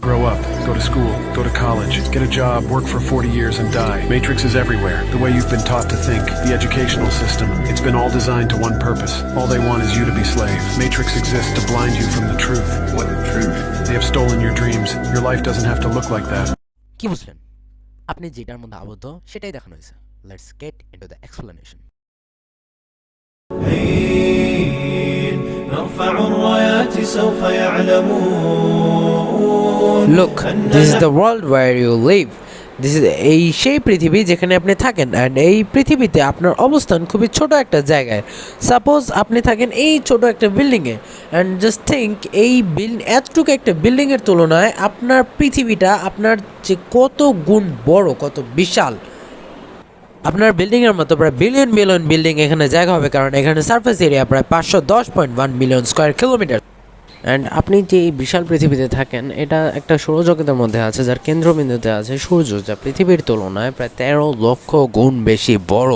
Grow up, go to school, go to college, get a job, work for 40 years and die. Matrix is everywhere. The way you've been taught to think, the educational system, it's been all designed to one purpose. All they want is you to be slaves. Matrix exists to blind you from the truth. What truth? They have stolen your dreams. Your life doesn't have to look like that. কি বুঝলেন? আপনি যেটার মধ্যে আবদ্ধ সেটাই দেখানো হয়েছে। Let's get into the explanation. نرفع الرايات سوف يعلمون. Look, this is the world where you live. This is এই সেই পৃথিবী যেখানে আপনি থাকেন, অ্যান্ড এই পৃথিবীতে আপনার অবস্থান খুবই ছোট একটা জায়গায়। সাপোজ আপনি থাকেন এই ছোট একটা বিল্ডিংয়ে, অ্যান্ড জাস্ট থিঙ্ক এই এতটুকু একটা বিল্ডিংয়ের তুলনায় আপনার পৃথিবীটা আপনার যে কত গুণ বড়, কত বিশাল। আপনার বিল্ডিংয়ের মতো প্রায় বিলিয়ন বিলিয়ন বিল্ডিং এখানে জায়গা হবে, কারণ এখানে সারফেস এরিয়া প্রায় 510.1 মিলিয়ন স্কোয়ার কিলোমিটার। অ্যান্ড আপনি যে এই বিশাল পৃথিবীতে থাকেন, এটা একটা সৌরজগতের মধ্যে আছে, যার কেন্দ্রবিন্দুতে আছে সূর্য, যা পৃথিবীর তুলনায় প্রায় 13 লক্ষ গুণ বেশি বড়।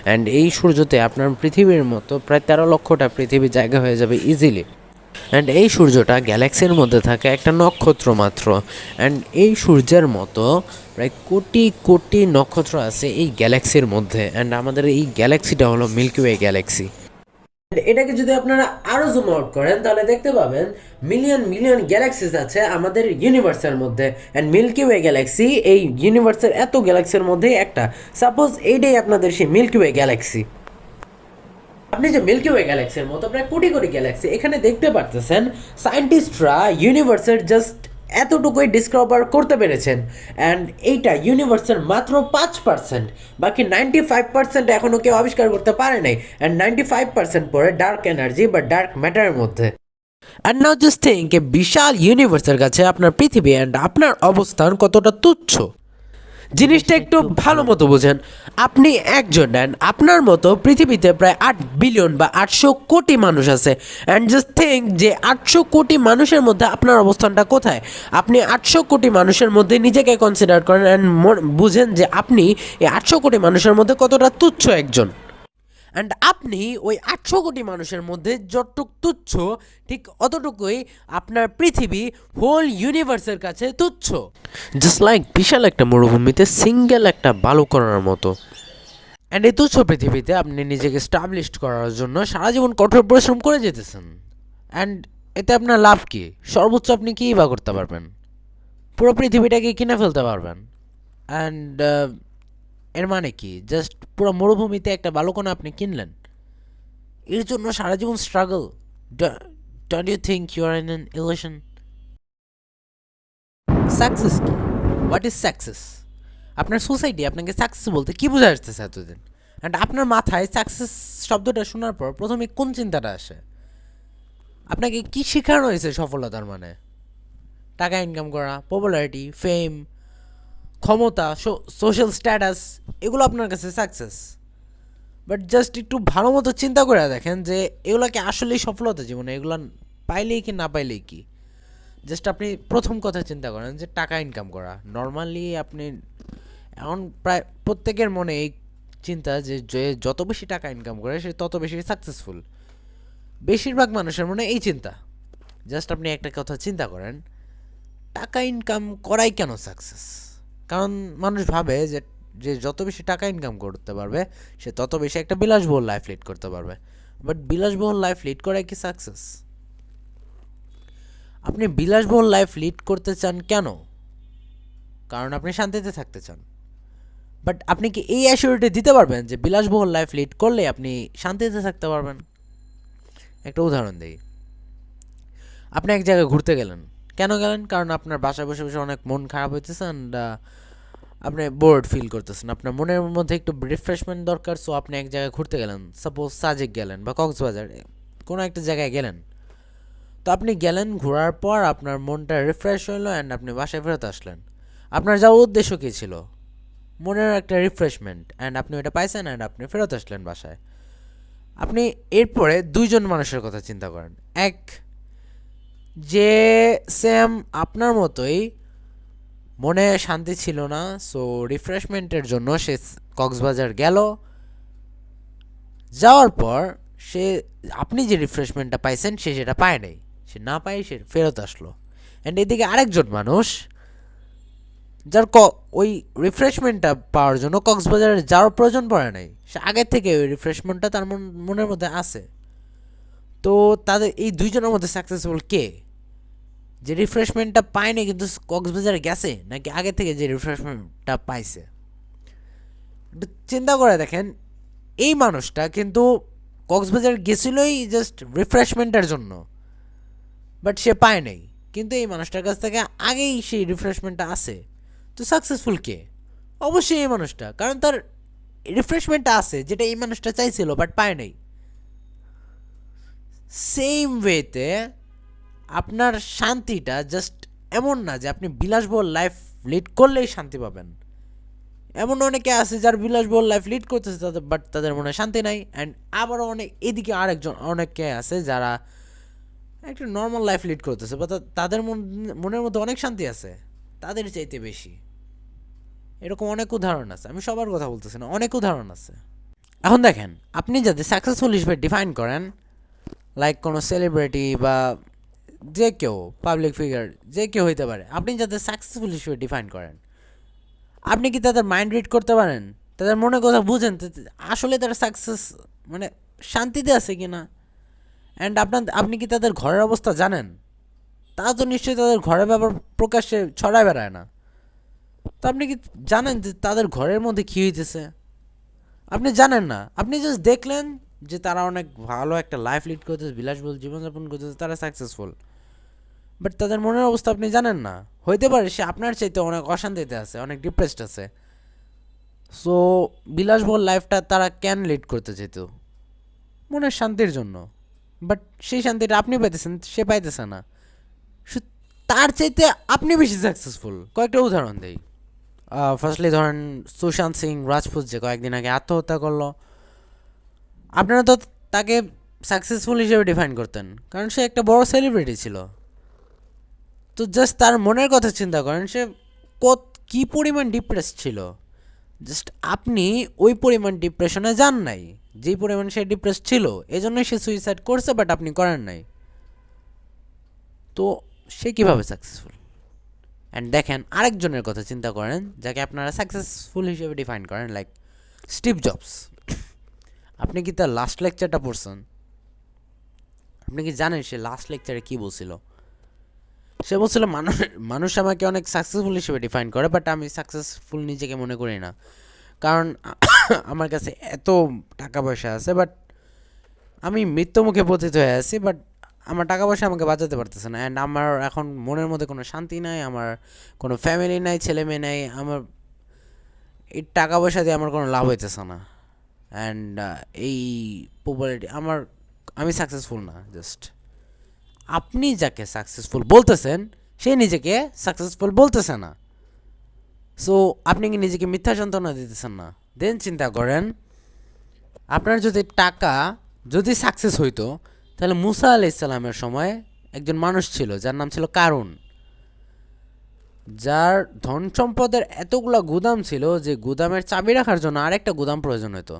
অ্যান্ড এই সূর্যতে আপনার পৃথিবীর মতো প্রায় 13 লক্ষটা পৃথিবীর জায়গা হয়ে যাবে ইজিলি। অ্যান্ড এই সূর্যটা গ্যালাক্সির মধ্যে থাকে একটা নক্ষত্র মাত্র। অ্যান্ড এই সূর্যের মতো প্রায় কোটি কোটি নক্ষত্র আছে এই গ্যালাক্সির মধ্যে। অ্যান্ড আমাদের এই গ্যালাক্সিটা হলো মিল্কি ওয়ে গ্যালাক্সি। এটাকে যদি আপনারা আরও জুম আউট করেন তাহলে দেখতে পাবেন মিলিয়ন মিলিয়ন গ্যালাক্সিস আছে আমাদের ইউনিভার্সের মধ্যে। অ্যান্ড মিল্কি ওয়ে গ্যালাক্সি এই ইউনিভার্সের এত গ্যালাক্সির মধ্যেই একটা। সাপোজ এইটাই আপনাদের সেই মিল্কি ওয়ে গ্যালাক্সি। আপনি যে মিল্কি ওয়ে গ্যালাক্সির মতো প্রায় কোটি কোটি গ্যালাক্সি এখানে দেখতে পারতেছেন, সায়েন্টিস্টরা ইউনিভার্সের জাস্ট এতটুকুই ডিসকভার করতে পেরেছেন। অ্যান্ড এইটা ইউনিভার্সের মাত্র 5%, বাকি 95% এখনও কেউ আবিষ্কার করতে পারে নাই। অ্যান্ড 95% পরে ডার্ক এনার্জি বা ডার্ক ম্যাটারের মধ্যে। অ্যান্ড নাও জাস্ট থিঙ্ক বিশাল ইউনিভার্সের কাছে আপনার পৃথিবী অ্যান্ড আপনার অবস্থান কতটা তুচ্ছ। জিনিসটা একটু ভালো মতো বোঝেন। আপনি একজন, অ্যান্ড আপনার মতো পৃথিবীতে প্রায় 8 বিলিয়ন বা 800 কোটি মানুষ আছে। অ্যান্ড জাস্ট থিঙ্ক যে 800 কোটি মানুষের মধ্যে আপনার অবস্থানটা কোথায়। আপনি 800 কোটি মানুষের মধ্যে নিজেকে কনসিডার করেন, অ্যান্ড বুঝেন যে আপনি এই 800 কোটি মানুষের মধ্যে কতটা তুচ্ছ একজন। অ্যান্ড আপনি ওই 800 কোটি মানুষের মধ্যে যতটুক তুচ্ছ, ঠিক অতটুকুই আপনার পৃথিবী হোল ইউনিভার্সের কাছে তুচ্ছ। জাস্ট লাইক বিশাল একটা মরুভূমিতে সিঙ্গেল একটা বালু করার মতো। অ্যান্ড এই তুচ্ছ পৃথিবীতে আপনি নিজেকে স্টাবলিশড করার জন্য সারা জীবন কঠোর পরিশ্রম করে যেতেছেন। অ্যান্ড এতে আপনার লাভ কী? সর্বোচ্চ আপনি কী বা করতে পারবেন? পুরো পৃথিবীটাকে কিনে ফেলতে পারবেন। অ্যান্ড এর মানে কি? জাস্ট পুরো মরুভূমিতে একটা বালুকণা আপনি কিনলেন, এর জন্য সারা জীবন struggle. Don't you think you are in an illusion? Success কি? What is success? আপনার সোসাইটি আপনাকে সাকসেস বলতে কী বোঝা আসতেছে এতদিন? অ্যান্ড আপনার মাথায় সাকসেস শব্দটা শোনার পর প্রথমে কোন চিন্তাটা আসে? আপনাকে কি শেখানো হয়েছে সফলতার মানে? টাকা ইনকাম করা, পপুলারিটি, ফেম, ক্ষমতা, সোশ্যাল স্ট্যাটাস, এগুলো আপনার কাছে সাকসেস। বাট জাস্ট একটু ভালো মতো চিন্তা করে দেখেন যে এগুলোকে আসলেই সফলতা জীবনে, এগুলো পাইলেই কি না পাইলেই কি? জাস্ট আপনি প্রথম কথা চিন্তা করেন যে টাকা ইনকাম করা। নর্মালি আপনি এখন প্রায় প্রত্যেকের মনে এই চিন্তা যে যত বেশি টাকা ইনকাম করে সে তত বেশি সাকসেসফুল। বেশিরভাগ মানুষের মনে এই চিন্তা। জাস্ট আপনি একটা কথা চিন্তা করেন, টাকা ইনকাম করাই কেন সাকসেস? কারণ মানুষ ভাবে যে যে যত বেশি টাকা ইনকাম করতে পারবে সে তত বেশি একটা বিলাসবহুল লাইফ লিড করতে পারবে। বাট বিলাসবহুল লাইফ লিড করাই কি সাকসেস? আপনি বিলাসবহুল লাইফ লিড করতে চান কেন? কারণ আপনি শান্তিতে থাকতে চান। বাট আপনি কি এই অ্যাসিওরিটি দিতে পারবেন যে বিলাসবহুল লাইফ লিড করলে আপনি শান্তিতে থাকতে পারবেন? একটা উদাহরণ দিই। আপনি এক জায়গায় ঘুরতে গেলেন। কেন গেলেন? কারণ আপনার বাসায় বসে বসে অনেক মন খারাপ হইতেছে অ্যান্ড আপনি বোর্ড ফিল করতেছেন, আপনার মনের মধ্যে একটু রিফ্রেশমেন্ট দরকার। সো আপনি এক জায়গায় ঘুরতে গেলেন, সাপোজ সাজেক গেলেন বা কক্সবাজার, কোনো একটা জায়গায় গেলেন। তো আপনি গেলেন, ঘোরার পর আপনার মনটা রিফ্রেশ হইলো অ্যান্ড আপনি বাসায় ফেরত আসলেন। আপনার যাওয়ার উদ্দেশ্য কী ছিল? মনের একটা রিফ্রেশমেন্ট, অ্যান্ড আপনি ওটা পাইছেন অ্যান্ড আপনি ফেরত আসলেন বাসায়। আপনি এরপরে দুইজন মানুষের কথা চিন্তা করেন। এক, যে সেম আপনার মতোই মনে শান্তি ছিল না, সো রিফ্রেশমেন্টের জন্য সে কক্সবাজার গেল। যাওয়ার পর সে আপনি যে রিফ্রেশমেন্টটা পাইছেন সে সেটা পায় নাই, সে না পায় সে ফেরত আসলো। অ্যান্ড এদিকে আরেকজন মানুষ যার ওই রিফ্রেশমেন্টটা পাওয়ার জন্য কক্সবাজারে যাওয়ার প্রয়োজন পড়ে নাই, সে আগের থেকে ওই রিফ্রেশমেন্টটা তার মনের মধ্যে আছে। তো তাদের এই দুইজনের মধ্যে সাকসেসফুল কে, যে রিফ্রেশমেন্টটা পায়নি কিন্তু কক্সবাজারে গেছে, নাকি আগে থেকে যে রিফ্রেশমেন্টটা পাইছে? একটু চিন্তা করে দেখেন, এই মানুষটা কিন্তু কক্সবাজার গেছিলই জাস্ট রিফ্রেশমেন্টের জন্য, বাট সে পায় নাই, কিন্তু এই মানুষটার কাছ থেকে আগেই সেই রিফ্রেশমেন্টটা আছে। তো সাকসেসফুল কে? অবশ্যই এই মানুষটা, কারণ তার রিফ্রেশমেন্টটা আছে যেটা এই মানুষটা চাইছিল বাট পায় নাই। সেম ওয়েতে আপনার শান্তিটা জাস্ট এমন না যে আপনি বিলাসবহুল লাইফ লিড করলেই শান্তি পাবেন। এমন অনেকে আছে যার বিলাসবহুল লাইফ লিড করতেছে তাদের, বাট তাদের মনে শান্তি নাই। অ্যান্ড আবারও এদিকে আরেকজন অনেকে আছে যারা একটা নর্মাল লাইফ লিড করতেছে বা তাদের মনের মধ্যে অনেক শান্তি আছে তাদের চাইতে বেশি। এরকম অনেক উদাহরণ আছে, আমি সবার কথা বলতেছি না, অনেক উদাহরণ আছে। এখন দেখেন, আপনি যাতে সাকসেসফুল হিসেবে ডিফাইন করেন, লাইক কোনো সেলিব্রিটি বা যে কেউ পাবলিক ফিগার যে কেউ হইতে পারে, আপনি যাতে সাকসেসফুল হিসেবে ডিফাইন করেন, আপনি কি তাদের মাইন্ড রিড করতে পারেন? তাদের মনের কথা বুঝেন আসলে তারা সাকসেস মানে শান্তিতে আছে কি না? অ্যান্ড আপনি কি তাদের ঘরের অবস্থা জানেন? তা তো নিশ্চয়ই তাদের ঘরের ব্যাপার প্রকাশ্যে ছড়ায় বেড়ায় না। তো আপনি কি জানেন যে তাদের ঘরের মধ্যে কী হইতেছে? আপনি জানেন না, আপনি জাস্ট দেখলেন যে তারা অনেক ভালো একটা লাইফ লিড করতেছে, বিলাসবহুল জীবনযাপন করতেছে, তারা সাকসেসফুল, বাট তাদের মনের অবস্থা আপনি জানেন না। হইতে পারে সে আপনার চাইতে অনেক অশান্তিতে আছে, অনেক ডিপ্রেসড আছে। সো বিলাসবহুল লাইফটা তারা ক্যান লিড করতে চাইত মনের শান্তির জন্য, বাট সেই শান্তিটা আপনি পাইতেছেন, সে পাইতেছে না। তার চাইতে আপনি বেশি সাকসেসফুল। কয়েকটা উদাহরণ দেই। ফার্স্টলি ধরেন সুশান্ত সিং রাজপুত, যে কয়েকদিন আগে আত্মহত্যা করলো। আপনারা তো তাকে সাকসেসফুল হিসেবে ডিফাইন করতেন, কারণ সে একটা বড় সেলিব্রিটি ছিল। তো জাস্ট তার মনের কথা চিন্তা করেন, সে কী পরিমাণ ডিপ্রেস ছিল। জাস্ট আপনি ওই পরিমাণ ডিপ্রেশনে যান নাই যেই পরিমাণ সে ডিপ্রেস ছিল, এজন্যই সে সুইসাইড করছে, বাট আপনি করেন নাই। তো সে কীভাবে সাকসেসফুল? অ্যান্ড দেখেন আরেকজনের কথা চিন্তা করেন যাকে আপনারা সাকসেসফুল হিসেবে ডিফাইন করেন, লাইক স্টিভ জবস। আপনি কি তার লাস্ট লেকচারটা পড়ছেন? আপনি কি জানেন সে লাস্ট লেকচারে কী বলছিল? সে বলছিল মানুষ আমাকে অনেক সাকসেসফুল হিসেবে ডিফাইন করে, বাট আমি সাকসেসফুল নিজেকে মনে করি না, কারণ আমার কাছে এত টাকা পয়সা আছে, বাট আমি মৃত্যুমুখে পতিত হয়ে আছি, বাট আমার টাকা পয়সা আমাকে বাঁচাতে পারতেছে না। অ্যান্ড আমার এখন মনের মধ্যে কোনো শান্তি নাই, আমার কোনো ফ্যামিলি নাই, ছেলে মেয়ে নাই, আমার এই টাকা পয়সা দিয়ে আমার কোনো লাভ হইতেছে না। অ্যান্ড এই পপুলারিটি আমি সাকসেসফুল না। জাস্ট আপনি যাকে সাকসেসফুল বলতেছেন সে নিজেকে সাকসেসফুল বলতেছে না। সো আপনি কি নিজেকে মিথ্যা সান্ত্বনা দিতেছেন না? দেন চিন্তা করেন, আপনার যদি টাকা যদি সাকসেস হইতো, তাহলে মুসা আলাইহিস সালামের সময় একজন মানুষ ছিল যার নাম ছিল কারুন, যার ধন সম্পদের এতগুলা গুদাম ছিল যে গুদামের চাবি রাখার জন্য আরেকটা গুদাম প্রয়োজন হতো।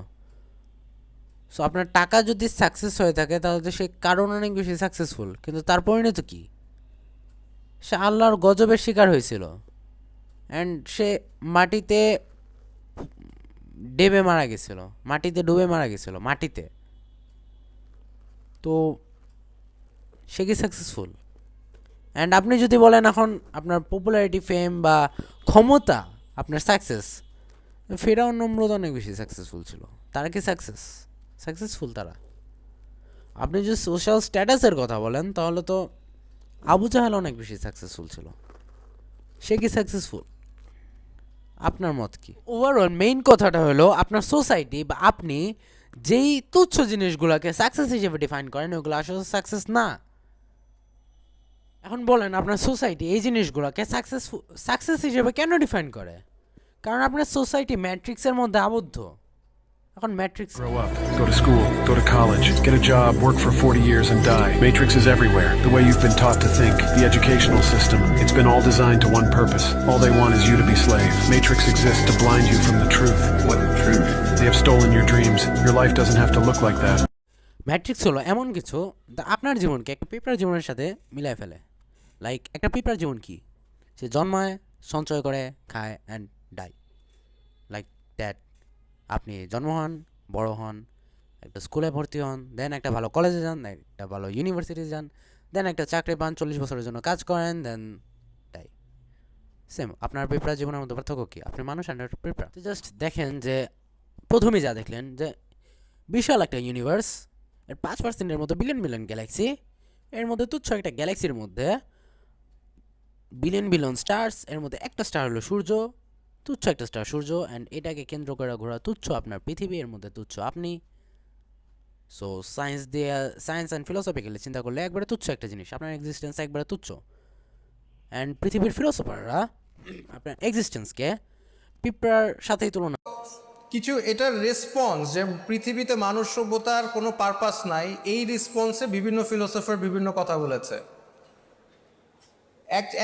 সো আপনার টাকা যদি সাকসেস হয়ে থাকে তাহলে তো সে কারণ অনেক বেশি সাকসেসফুল, কিন্তু তার পরিণত কি? সে আল্লাহর গজবের শিকার হয়েছিল, অ্যান্ড সে মাটিতে ডুবে মারা গেছিল মাটিতে। তো সে কি সাকসেসফুল? অ্যান্ড আপনি যদি বলেন এখন আপনার পপুলারিটি, ফেম বা ক্ষমতা আপনার ফেরাউন নমরুদ অনেক বেশি সাকসেসফুল ছিল, তারা কি সাকসেসফুল তারা? আপনি যদি সোশ্যাল স্ট্যাটাসের কথা বলেন তাহলে তো আবু জাহেল অনেক বেশি সাকসেসফুল ছিল, সে কি সাকসেসফুল? আপনার মত কি? ওভারঅল মেইন কথাটা হলো আপনার সোসাইটি বা আপনি যেই তুচ্ছ জিনিসগুলোকে সাকসেস হিসেবে ডিফাইন করেন ওগুলো আসলে সাকসেস না। এখন বলেন আপনার সোসাইটি এই জিনিসগুলোকে সাকসেস হিসেবে কেন ডিফাইন করে? কারণ আপনার সোসাইটি ম্যাট্রিক্সের মধ্যে আবদ্ধ। এখন matrix Grow up, go to school, go to college, get a job, work for 40 years and die. Matrix is everywhere, the way you've been taught to think. The educational system, it's been all designed to one purpose. All they want is you to be slave. Matrix exists to blind you from the truth. What truth? They have stolen your dreams. Your life doesn't have to look like that. Matrix হলো এমন কিছু যা আপনার জীবনকে একটা paper জীবনের সাথে মিলাই ফেলে। লাইক একটা পিঁপড়ার জীবন কি, সে জন্মায়, সঞ্চয় করে, খায় অ্যান্ড ডাই, লাইক দ্যাট। আপনি জন্ম হন, বড় হন, একটা স্কুলে ভর্তি হন, দেন একটা ভালো কলেজে যান, একটা ভালো ইউনিভার্সিটি যান, দেন একটা চাকরি পান, 40 বছরের জন্য কাজ করেন, দেন ডাই। সেম আপনার পিঁপড়ার জীবনের মধ্যে পার্থক্য কি? আপনি মানুষ অ্যান্ড পিঁপড়া। তো জাস্ট দেখেন যে প্রথমেই যা দেখলেন যে বিশাল একটা ইউনিভার্স, এর 5%-এর মতো বিলিয়ন বিলিয়ন গ্যালাক্সি, এর মধ্যে তুচ্ছ একটা গ্যালাক্সির মধ্যে বিলিয়ন বিলিয়ন স্টার্স, এর মধ্যে একটা স্টার হলো সূর্য, তুচ্ছ একটা স্টার সূর্য, অ্যান্ড এটাকে কেন্দ্র করে ঘোরা তুচ্ছ আপনার পৃথিবী, এর মধ্যে তুচ্ছ আপনি। সো সায়েন্স অ্যান্ড ফিলোসফিক্যালি চিন্তা করলে একবারে তুচ্ছ একটা জিনিস, আপনার এক্সিস্টেন্স একবারে তুচ্ছ। অ্যান্ড পৃথিবীর ফিলোসফাররা আপনার এক্সিস্টেন্সকে পিঁপড়ার সাথেই তুলনা। কিছু এটার রেসপন্স যে পৃথিবীতে মানুষ সভ্যতার কোনো পারপাস নাই, এই রেসপন্সে বিভিন্ন ফিলোসফার বিভিন্ন কথা বলেছে।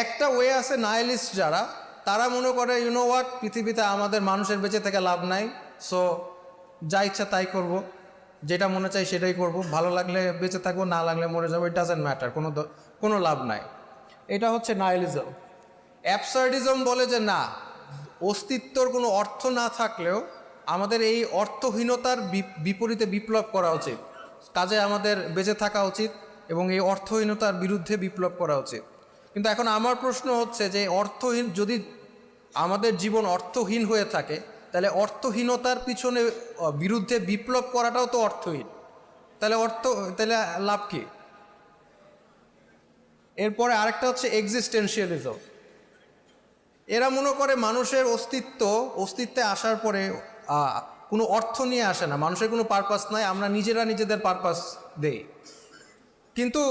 একটা ওয়ে আছে নাইলিস্ট যারা, তারা মনে করে ইউনো হোয়াট, পৃথিবীতে আমাদের মানুষের বেঁচে থেকে লাভ নাই, সো যা ইচ্ছা তাই করব, যেটা মনে চাই সেটাই করব, ভালো লাগলে বেঁচে থাকবো, না লাগলে মরে যাবো, ইট ডাজেন্ট ম্যাটার, কোনো লাভ নাই। এটা হচ্ছে নাইলিজম। অ্যাবসার্ডিজম বলে যে না, অস্তিত্বর কোনো অর্থ না থাকলেও আমাদের এই অর্থহীনতার বিপরীতে বিপ্লব করা উচিত, কাজে আমাদের বেঁচে থাকা উচিত এবং এই অর্থহীনতার বিরুদ্ধে বিপ্লব করা উচিত। কিন্তু এখন আমার প্রশ্ন হচ্ছে যে অর্থহীন, যদি আমাদের জীবন অর্থহীন হয়ে থাকে, তাহলে অর্থহীনতার পিছনে বিরুদ্ধে বিপ্লব করাটাও তো অর্থহীন, তাহলে লাভ কি? এরপরে আরেকটা হচ্ছে এক্সিস্টেন্সিয়ালিজম। এরা মনে করে মানুষের অস্তিত্বে আসার পরে কোনো অর্থ নিয়ে আসে না, মানুষের কোনো পারপাস নাই, আমরা নিজেরা নিজেদের পারপাস দেই। কিন্তু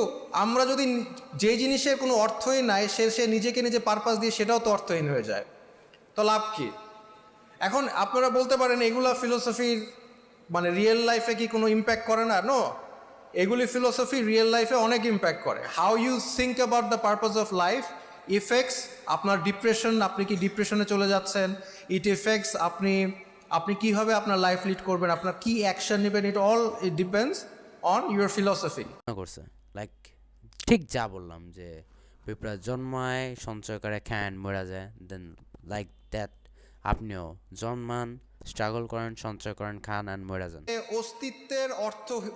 আমরা যদি যে জিনিসের কোনো অর্থই নাই সে নিজেকে নিজে পারপাস দিয়ে, সেটাও তো অর্থহীন হয়ে যায়, তো লাভ কি? এখন আপনারা বলতে পারেন এগুলা ফিলোসফির মানে রিয়েল লাইফে কি কোনো ইম্প্যাক্ট করে না? নো, এগুলি ফিলোসফি রিয়েল লাইফে অনেক ইম্প্যাক্ট করে। How you think about the purpose of life effects আপনার ডিপ্রেশন, আপনি কি ডিপ্রেশনে চলে যাচ্ছেন, ইট ইফেক্টস আপনি কীভাবে আপনার লাইফ লিড করবেন, আপনার কী অ্যাকশন নেবেন, it depends on your philosophy. করছে লাইক ঠিক যা বললাম যে পিঁপড়া জন্মায়, সঞ্চয় করে, খান, মরা যায়, দেন লাইক দ্যাট আপনিও জন্মান, স্ট্রাগল করেন, সঞ্চয় করেন, খান অ্যান্ড মরা যান।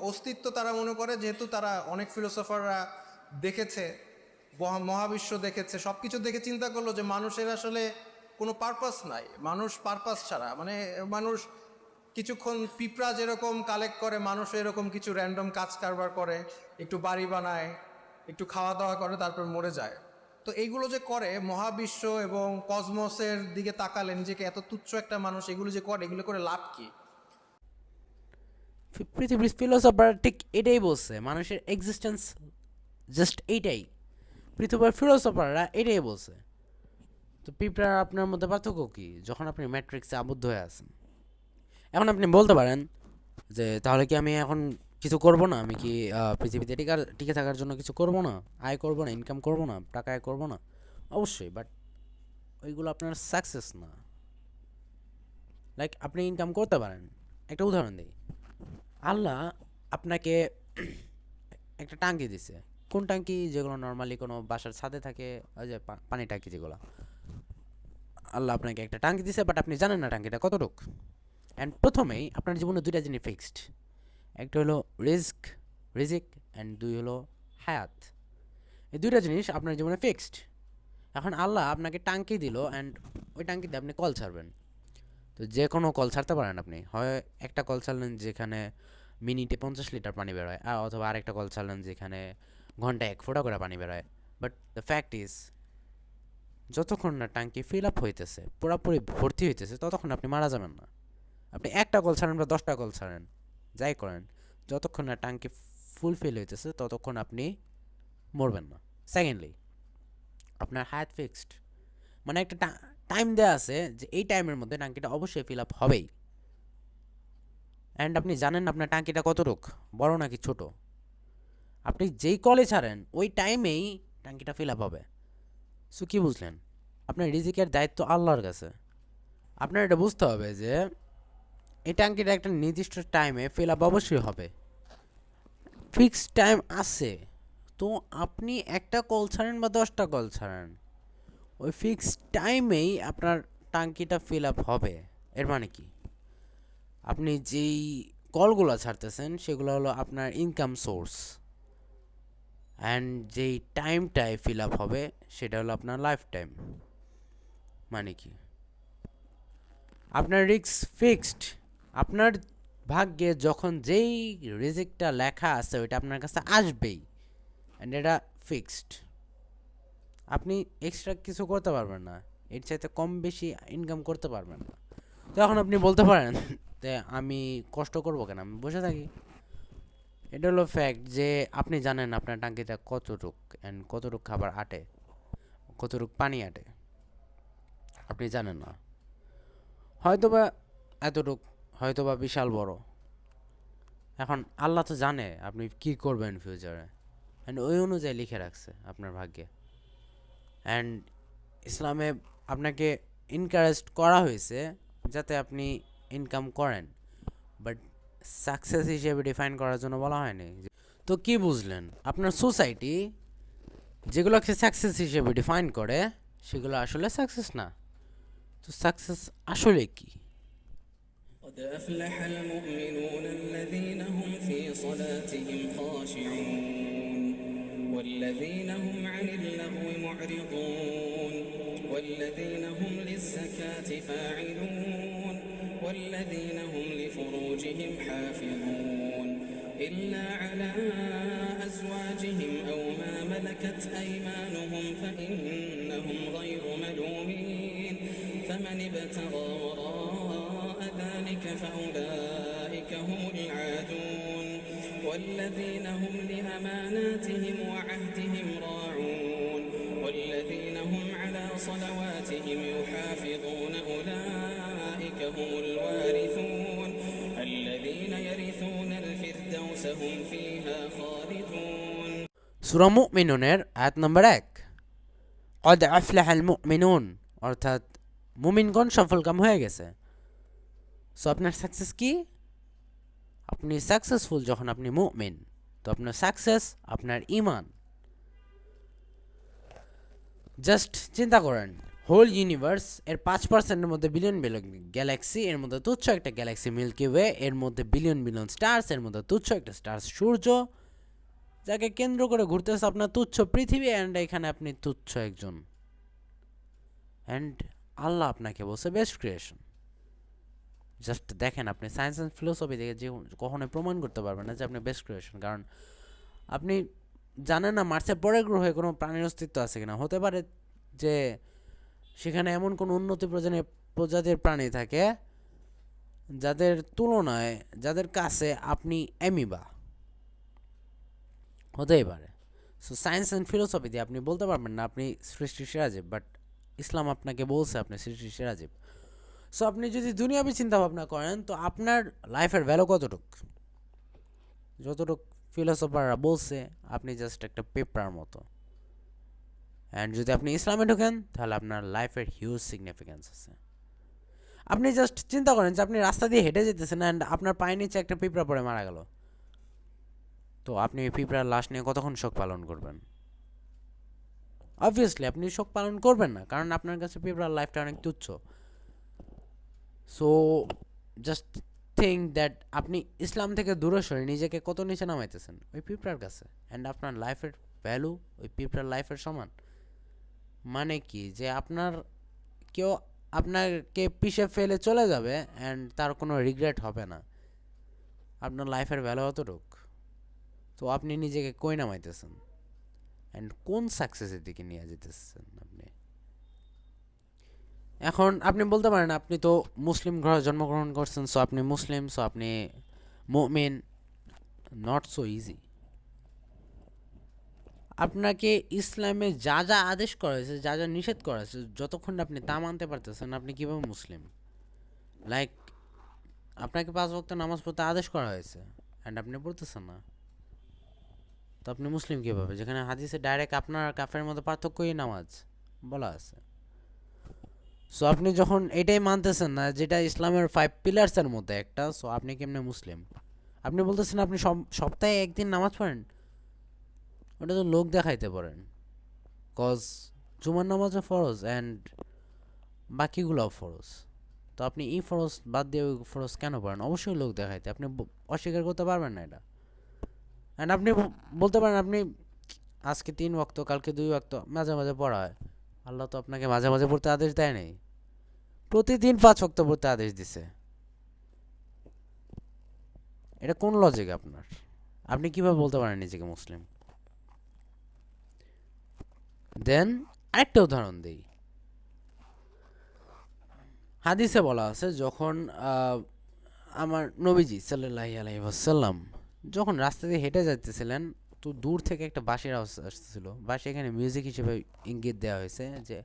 অস্তিত্ব তারা মনে করে, যেহেতু তারা অনেক ফিলোসফাররা দেখেছে, মহাবিশ্ব দেখেছে, সব কিছু দেখে চিন্তা করলো যে মানুষের আসলে কোনো পারপাস নাই, মানুষ পারপাস ছাড়া, মানে মানুষ কিছুক্ষণ পিঁপড়া যেরকম কালেক্ট করে, মানুষ এরকম কিছু র্যান্ডম কাজ কারবার করে, একটু বাড়ি বানায়, একটু খাওয়া দাওয়া করে, তারপর মরে যায়। তো এইগুলো যে করে, মহাবিশ্ব এবং কসমসের দিকে তাকালে নিজেকে এত তুচ্ছ একটা মানুষ এগুলো যে করে, এগুলো করে লাভ কি? পৃথিবীর ফিলোসফার ঠিক এটাই বলছে, মানুষের এক্সিস্টেন্স জাস্ট এইটাই। পৃথিবীর ফিলোসফাররা এটাই বলছে। তো পিঁপড়ার আপনার মধ্যে পার্থক্য কি? যখন আপনি ম্যাট্রিক্সে আবদ্ধ হয়ে আছেন, এখন আপনি বলতে পারেন যে তাহলে কি আমি এখন কিছু করব না, আমি কি পৃথিবীতে টিকে থাকার জন্য কিছু করব না, আয় করব না, ইনকাম করব না, টাকা আয় করব না? অবশ্যই, বাট ওইগুলো আপনার সাকসেস না। লাইক আপনি ইনকাম করতে পারেন। একটা উদাহরণ দিই, আল্লাহ আপনাকে একটা টাঙ্কি দিছে। কোন টাঙ্কি? যেগুলো নর্মালি কোনো বাসার ছাদে থাকে, ওই যে পানি টাঙ্কি যেগুলো। আল্লাহ আপনাকে একটা টাঙ্কি দিছে, বাট আপনি জানেন না টাঙ্কিটা কতটুক। অ্যান্ড প্রথমেই আপনার জীবনে দুইটা জিনিস ফিক্সড, একটা হলো রিজিক অ্যান্ড দুই হলো হায়াত। এই দুইটা জিনিস আপনার জীবনে ফিক্সড। এখন আল্লাহ আপনাকে টাঙ্কি দিল, অ্যান্ড ওই টাঙ্কিতে আপনি কল ছাড়বেন। তো যে কোনো কল ছাড়তে পারেন আপনি, হয় একটা কল ছাড়লেন যেখানে মিনিটে 50 লিটার পানি বেরোয়, আর অথবা আরেকটা কল ছাড়লেন যেখানে ঘন্টায় 1 ফোঁটা করে পানি বেরোয়। বাট দ্য ফ্যাক্ট ইজ, যতক্ষণ না টাঙ্কি ফিল আপ হইতেছে, পুরোপুরি ভর্তি হইতেছে, ততক্ষণ আপনি মারা যাবেন না। আপনি একটা কল ছাড়েন বা 10টা কল ছাড়েন, যাই করেন, যতক্ষণ না টাঙ্কি ফুলফিল হইতেছে ততক্ষণ আপনি মরবেন না। সেকেন্ডলি, আপনার হায়াত ফিক্সড, মানে একটা টাইম দেওয়া আছে যে এই টাইমের মধ্যে টাঙ্কিটা অবশ্যই ফিল আপ হবেই। অ্যান্ড আপনি জানেন আপনার টাঙ্কিটা কতটুক, বড় নাকি ছোট। আপনি যেই কলে ছাড়েন ওই টাইমেই টাঙ্কিটা ফিল আপ হবে। সো কী বুঝলেন? আপনার রিজিকের দায়িত্ব আল্লাহর কাছে। আপনার এটা বুঝতে হবে যে এই ট্যাঙ্কিটা একটা নির্দিষ্ট টাইমে ফিল আপ অবশ্যই হবে, ফিক্সড টাইম আছে। তো আপনি একটা কল ছাড়েন বা 10টা কল ছাড়েন, ওই ফিক্সড টাইমেই আপনার টাঙ্কিটা ফিল আপ হবে। এর মানে কি, আপনি যেই কলগুলো ছাড়তেছেন সেগুলো হলো আপনার ইনকাম সোর্স, অ্যান্ড যেই টাইমটায় ফিল আপ হবে সেটা হলো আপনার লাইফ টাইম। মানে কি, আপনার রিস্ক ফিক্সড। আপনার ভাগ্যে যখন যেই রিজিকটা লেখা আছে ওইটা আপনার কাছে আসবেই, অ্যান্ড এটা ফিক্সড। আপনি এক্সট্রা কিছু করতে পারবেন না, এর চাইতে কম বেশি ইনকাম করতে পারবেন না। তখন আপনি বলতে পারেন যে আমি কষ্ট করবো কেন, আমি বসে থাকি। এটা হলো ফ্যাক্ট যে আপনি জানেন আপনার টাঙ্কিতে কতটুক অ্যান্ড কতটুক খাবার আটে, কতটুক পানি আটে, আপনি জানেন না। হয়তোবা এতটুক, হয়তোবা বিশাল বড়। এখন আল্লাহ তো জানে আপনি কি করবেন ফিউচারে, অ্যান্ড ওই অনুযায়ী লিখে রাখছে আপনার ভাগ্যে। অ্যান্ড ইসলামে আপনাকে এনকারেজ করা হয়েছে যাতে আপনি ইনকাম করেন, বাট সাকসেস হিসেবে ডিফাইন করার জন্য বলা হয়নি। তো কি বুঝলেন, আপনার সোসাইটি যেগুলোকে সাকসেস হিসেবে ডিফাইন করে সেগুলো আসলে সাকসেস না। তো সাকসেস আসলে কি? قد أفلح المؤمنون الذين هم في صلاتهم خاشعون والذين هم عن اللغو معرضون والذين هم للزكاة فاعلون والذين هم لفروجهم حافظون إلا على أزواجهم أو ما ملكت أيمانهم فإنهم غير ملومين فمن ابتغى وراء ذلك فأولئك هم العادون والذين هم لأماناتهم وعهدهم راعون والذين هم على صلواتهم يحافظون أولئك هم الوارثون الذين يرثون الفردوس هم فيها خالدون। সূরা মুমিনুনের আয়াত নম্বর 1, قد أفلح المؤمنون, অর্থাৎ মুমিনগণ সফলকাম হয়ে গেছে। সো আপনার সাকসেস কি? আপনি সাকসেসফুল যখন আপনি মুমিন, তো আপনার সাকসেস আপনার ঈমান। জাস্ট চিন্তা করেন, হোল ইউনিভার্স এর 5%-এর মধ্যে বিলিয়ন বিলিয়ন গ্যালাক্সি, এর মধ্যে তুচ্ছ একটা গ্যালাক্সি মিল্কি ওয়ে, এর মধ্যে বিলিয়ন বিলিয়ন স্টার্স, এর মধ্যে তুচ্ছ একটা স্টার সূর্য, যাকে কেন্দ্র করে ঘুরতেছে আপনার তুচ্ছ পৃথিবী, অ্যান্ড এখানে আপনি তুচ্ছ একজন, অ্যান্ড আল্লাহ আপনাকে বলছে বেস্ট ক্রিয়েশন। জাস্ট দেখেন, আপনি সায়েন্স অ্যান্ড ফিলোসফি থেকে যে কখনোই প্রমাণ করতে পারবেন না যে আপনি বেস্ট ক্রিয়েশন, কারণ আপনি জানেন না মার্সের পরের গ্রহে কোনো প্রাণীর অস্তিত্ব আছে কিনা। হতে পারে যে সেখানে এমন কোনো উন্নতি প্রজাতির প্রাণী থাকে যাদের তুলনায়, যাদের কাছে আপনি অ্যামিবা, হতেই পারে। সো সায়েন্স অ্যান্ড ফিলোসফি দিয়ে আপনি বলতে পারবেন না আপনি সৃষ্টির সেরাজীব, বাট ইসলাম আপনাকে বলছে আপনি সৃষ্টির সেরাজীব। সো আপনি যদি দুনিয়াবি চিন্তা ভাবনা করেন তো আপনার লাইফের ভ্যালু কতটুক? যতটুক ফিলোসফাররা বলছে আপনি জাস্ট একটা পেপার মতো। অ্যান্ড যদি আপনি ইসলামে ঢোকেন তাহলে আপনার লাইফের হিউজ সিগনিফিক্যান্স আছে। আপনি জাস্ট চিন্তা করেন যে আপনি রাস্তা দিয়ে হেঁটে যেতেছেন অ্যান্ড আপনার পায়ের নিচে একটা পিঁপড়া পড়ে মারা গেল, তো আপনি এই পিঁপড়ার লাশ নিয়ে কতক্ষণ শোক পালন করবেন? অবভিয়াসলি আপনি শোক পালন করবেন না, কারণ আপনার কাছে পিঁপড়ার লাইফটা অনেক তুচ্ছ। সো জাস্ট থিঙ্ক দ্যাট আপনি ইসলাম থেকে দূরে সরে নিজেকে কত নিচে নামাইতেছেন ওই পিঁপড়ার কাছে, অ্যান্ড আপনার লাইফের ভ্যালু ওই পিঁপড়ার লাইফের সমান। মানে কি, যে আপনার কেউ আপনাকে পিষে ফেলে চলে যাবে অ্যান্ড তার কোনো রিগ্রেট হবে না, আপনার লাইফের ভ্যালু অতটুক। তো আপনি নিজেকে কই নামাইতেছেন অ্যান্ড কোন সাকসেসের দিকে নিয়ে যেতেছেন আপনি? এখন আপনি বলতে পারেন আপনি তো মুসলিম ঘরে জন্মগ্রহণ করছেন, সো আপনি মুসলিম, সো আপনি মুমিন। Not so easy. আপনাকে ইসলামে যা যা আদেশ করা হয়েছে, যা যা নিষেধ করা হয়েছে, যতক্ষণ আপনি তা মানতে পারতেছেন আপনি কীভাবে মুসলিম? লাইক আপনাকে 5 ওয়াক্ত নামাজ পড়তে আদেশ করা হয়েছে অ্যান্ড আপনি পড়তেছেন না, তো আপনি মুসলিম কীভাবে? যেখানে হাদিসে ডাইরেক্ট আপনার কাফের মধ্যে পার্থক্যই নামাজ বলা আছে। সো আপনি যখন এটাই মানতেছেন না যেটা ইসলামের 5 পিলার্সের মধ্যে একটা, সো আপনি কেমনে মুসলিম? আপনি বলতেছেন আপনি সপ্তাহে একদিন নামাজ পড়েন, ওটা তো লোক দেখাইতে পারেন, কজ জুমার নামাজও ফরজ অ্যান্ড বাকিগুলোও ফরজ। তো আপনি এই ফরজ বাদ দিয়ে ওই ফরজ কেন পড়েন? অবশ্যই লোক দেখাইতে, আপনি অস্বীকার করতে পারবেন না এটা। অ্যান্ড আপনি বলতে পারেন আপনি আজকে 3 ওয়াক্ত, কালকে 2 ওয়াক্ত, মাঝে মাঝে পড়া হয়। আল্লাহ তো আপনাকে মাঝে মাঝে পড়তে আদেশ দেয় নাই, প্রতিদিন 5 ওয়াক্ত পড়তে আদেশ দিছে। এটা কোন লজিক আপনার? আপনি কিভাবে বলতে পারেন নিজেকে মুসলিম? দেন আরেকটা উদাহরণ দিই। হাদিসে বলা আছে যখন আমার নবীজি সাল্লাল্লাহু আলাইহি ওয়াসাল্লাম যখন রাস্তা দিয়ে হেঁটে যাইতেছিলেন, তো দূর থেকে একটা বাঁশির আওয়াজ আসতেছিল। বাঁশি এখানে মিউজিক হিসেবে ইঙ্গিত দেওয়া হয়েছে যে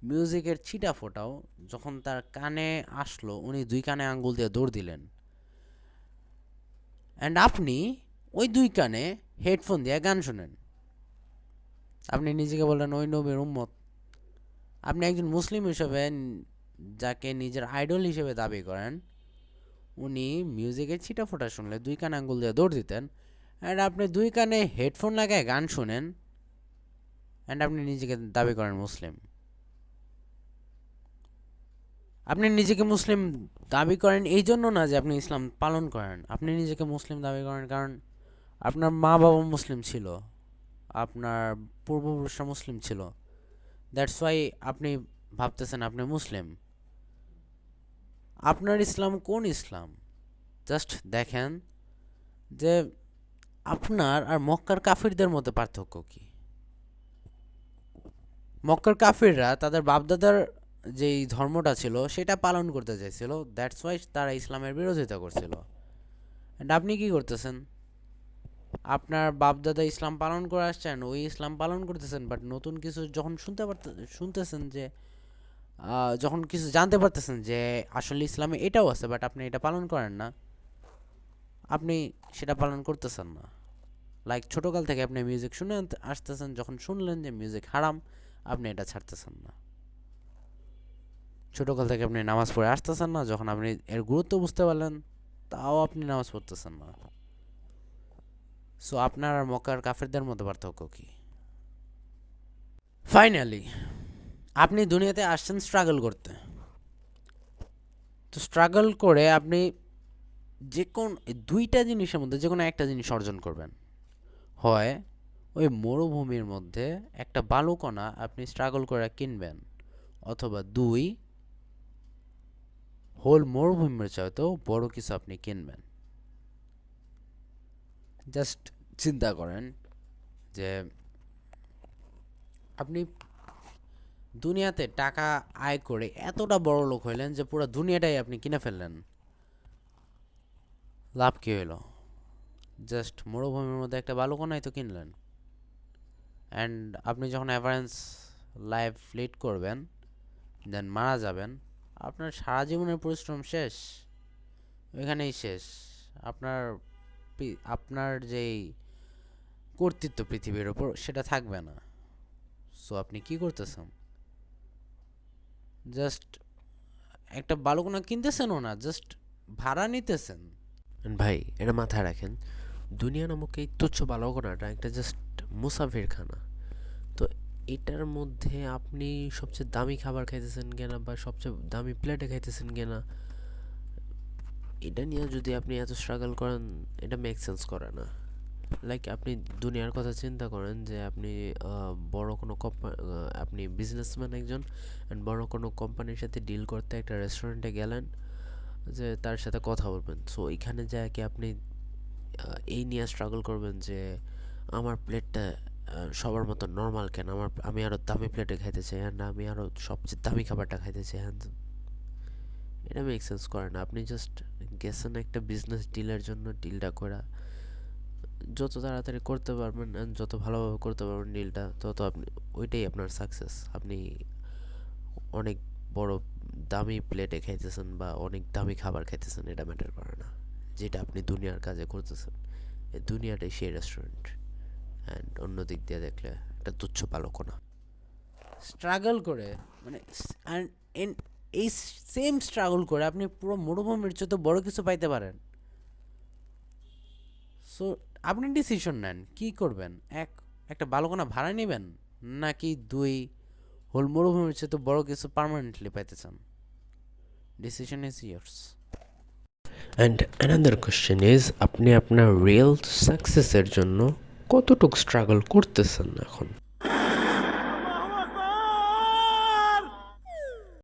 মিউজিকের ছিটা ফোটাও যখন তার কানে আসলো, উনি 2 কানে আঙ্গুল দিয়ে দৌড় দিলেন। অ্যান্ড আপনি ওই 2 কানে হেডফোন দিয়ে গান শোনেন। আপনি নিজেকে বললেন ওই নবীর উম্মত। আপনি একজন মুসলিম হিসেবে যাকে নিজের আইডল হিসেবে দাবি করেন, উনি মিউজিকের ছিটা ফোটা শুনলে 2 কানে আঙ্গুল দিয়ে দৌড় দিতেন। অ্যান্ড আপনি 2 কানে হেডফোন লাগায় গান শোনেন, অ্যান্ড আপনি নিজেকে দাবি করেন মুসলিম। আপনি নিজেকে মুসলিম দাবি করেন এই জন্য না যে আপনি ইসলাম পালন করেন। আপনি নিজেকে মুসলিম দাবি করেন কারণ আপনার মা বাবা মুসলিম ছিল, আপনার পূর্বপুরুষরা মুসলিম ছিল। দ্যাটস ওয়াই আপনি ভাবতেছেন আপনি মুসলিম। আপনার ইসলাম কোন ইসলাম? জাস্ট দেখেন যে আপনার আর মক্কার কাফিরদের মধ্যে পার্থক্য কি। মক্কার কাফিররা তাদের বাপদাদার যেই ধর্মটা ছিল সেটা পালন করতে চাইছিল, দ্যাটস ওয়াই তারা ইসলামের বিরোধিতা করছিল। অ্যান্ড আপনি কি করতেছেন? আপনার বাপদাদা ইসলাম পালন করে আসছেন, ওই ইসলাম পালন করতেছেন, বাট নতুন কিছু যখন শুনতেছেন যে যখন কিছু জানতে পারতেছেন যে আসলে ইসলামে এটাও আছে, বাট আপনি এটা পালন করেন না, আপনি সেটা পালন করতেছেন না। লাইক ছোটোকাল থেকে আপনি মিউজিক শুনে আসতেছেন, যখন শুনলেন যে মিউজিক হারাম, আপনি এটা ছাড়তেছেন না। ছোটোকাল থেকে আপনি নামাজ পড়ে আসতেছেন না, যখন আপনি এর গুরুত্ব বুঝতে পারলেন, তাও আপনি নামাজ পড়তেছেন না। সো আপনার আর মক্কার কাফেরদের মধ্যে পার্থক্য কি? ফাইনালি আপনি দুনিয়াতে আসছেন স্ট্রাগল করতে। তো স্ট্রাগল করে আপনি যে কোন 2টা জিনিসের মধ্যে যে কোনো একটা জিনিস অর্জন করবেন। হয় ওই মরুভূমির মধ্যে একটা বালুকণা আপনি স্ট্রাগল করে কিনবেন, অথবা 2 হোল মরুভূমির চাইতেও বড় কিছু আপনি কিনবেন। জাস্ট চিন্তা করেন যে আপনি দুনিয়াতে টাকা আয় করে এতটা বড় লোক হইলেন যে পুরো দুনিয়াটাই আপনি কিনে ফেললেন, লাভ কী হইল? জাস্ট মরুভূমির মধ্যে একটা বালুকণাই তো কিনলেন। অ্যান্ড আপনি যখন অ্যাভারেজ লাইফ লিড করবেন, দেন মারা যাবেন, আপনার সারা জীবনের পরিশ্রম শেষ, ওইখানেই শেষ। আপনার আপনার যেই কর্তৃত্ব পৃথিবীর ওপর সেটা থাকবে না। সো আপনি কি করতেছেন? জাস্ট একটা বালুকণা কিনতেছেনও না, জাস্ট ভাড়া নিতেছেন। ভাই এটা মাথায় রাখেন, দুনিয়া নামক এই তুচ্ছ বালকনাটা একটা জাস্ট মুসাফিরখানা। তো এটার মধ্যে আপনি সবচেয়ে দামি খাবার খাইতেছেন কিনা বা সবচেয়ে দামি প্লেটে খাইতেছেন কিনা, এটা নিয়ে যদি আপনি এত স্ট্রাগল করেন, এটা মেক সেন্স করে না। লাইক আপনি দুনিয়ার কথা চিন্তা করেন যে আপনি বড় কোনো আপনি বিজনেসম্যান একজন, অ্যান্ড বড় কোনো কোম্পানির সাথে ডিল করতে একটা রেস্টুরেন্টে গেলেন, যে তার সাথে কথা বলবেন। সো এখানে যায় কি আপনি এই নিয়ে স্ট্রাগল করবেন যে আমার প্লেটটা সবার মতো নর্মাল কেন, আমি আরও দামি প্লেটে খাইতে চাই, অ্যান্ড আমি আরও সবচেয়ে দামি খাবারটা খাইতে চাই। হ্যাঁ, এটা মেক সেন্স করে না। আপনি জাস্ট গেছেন একটা বিজনেস ডিলের জন্য, ডিলটা করা যত তাড়াতাড়ি করতে পারবেন অ্যান্ড যত ভালোভাবে করতে পারবেন ডিলটা, তত আপনি ওইটাই আপনার সাকসেস। আপনি অনেক বড় দামি প্লেটে খাইতেছেন বা অনেক দামি খাবার খাইতেছেন, এটা ম্যাটার করে না। যেটা আপনি দুনিয়ার কাজে করতেছেন, এই দুনিয়াটাই সেই রেস্টুরেন্ট। অ্যান্ড অন্য দিক দিয়ে দেখলে একটা তুচ্ছ বালকনা। স্ট্রাগল করে মানে এই সেম স্ট্রাগল করে আপনি পুরো মরুভূমির চেয়ে তো বড় কিছু পাইতে পারেন। সো আপনি ডিসিশন নেন কি করবেন। একটা ভালো কোনো ভাড়া নেবেন, নাকি 2 হোল মরুভূমির চেয়ে তো বড় কিছু পার্মানেন্টলি পাইতে চান? Decision is years. And another question is, আপনি আপনার রিয়েল সাকসেসের জন্য কতটুকু স্ট্রাগল করতেছেন এখন?